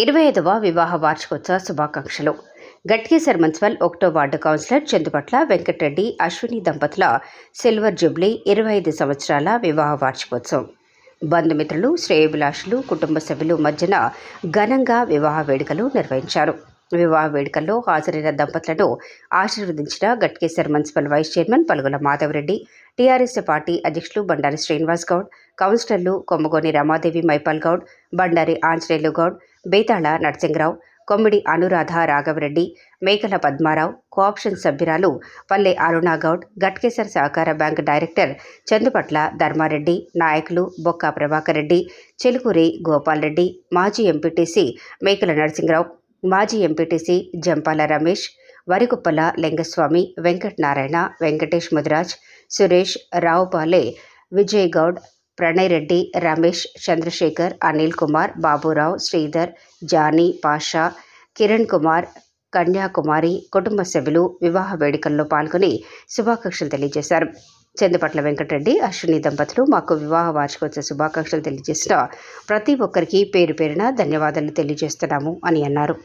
25వ వివాహ వార్షికోత్సవ శుభాకాంక్షలు. గట్కేసర్ మున్సిపల్ 1వ వార్డు కౌన్సిలర్ చందుపట్ల వెంకటరెడ్డి అశ్విని దంపతుల సిల్వర్ జూబ్లీ 25 సంవత్సరాల వివాహ వార్షికోత్సవం. బంధుమిత్రులు, శ్రేయోభిలాషులు, కుటుంబ సభ్యులు మధ్యన ఘనంగా వివాహ వేడుకలు నిర్వహించారు. వివాహ వేడుకల్లో హాజరైన దంపతులను ఆశీర్వదించిన Ghatkesar municipal vice chairman Palugula Madhava Reddy, TRS party అధ్యక్షులు బండారి శ్రీనివాస్ గౌడ్, కౌన్సిలర్లు కొమ్మగోని రమాదేవి మైపాల్ గౌడ్, బండారి ఆంజనేయులు గౌడ్, బేతాళ నరసింగరావు, కొమ్మిడి అనురాధ రాఘవరెడ్డి, మేకల పద్మారావు, కోఆప్షన్ సభ్యురాలు పల్లె అరుణాగౌడ్, గట్కేసర్ సహకార బ్యాంక్ డైరెక్టర్ చందుపట్ల ధర్మారెడ్డి, నాయకులు బొక్క ప్రభాకర్ రెడ్డి, చెలుకూరి గోపాల్ రెడ్డి, మాజీ ఎంపీటీసీ మేకల నరసింగరావు, మాజీ ఎంపీటీసీ జంపాల రమేష్, వరికుప్పల లింగస్వామి, వెంకటనారాయణ, వెంకటేష్ ముదిరాజ్, సురేష్, రావుపాలె, విజయ్ గౌడ్, ప్రణయ్ రెడ్డి, రమేష్, చంద్రశేఖర్, అనిల్ కుమార్, బాబురావు, శ్రీధర్, జానీ, పాషా, కిరణ్ కుమార్, కన్యాకుమారి కుటుంబ సభ్యులు వివాహ వేడుకల్లో పాల్గొని శుభాకాంక్షలు తెలియజేశారు. చందుపట్ల వెంకటరెడ్డి అశ్విని దంపతులు మాకు వివాహ వార్షికోత్సవ శుభాకాంక్షలు తెలియజేసిన ప్రతి ఒక్కరికి పేరు పేరున ధన్యవాదాలు తెలియజేస్తున్నాము అని అన్నారు.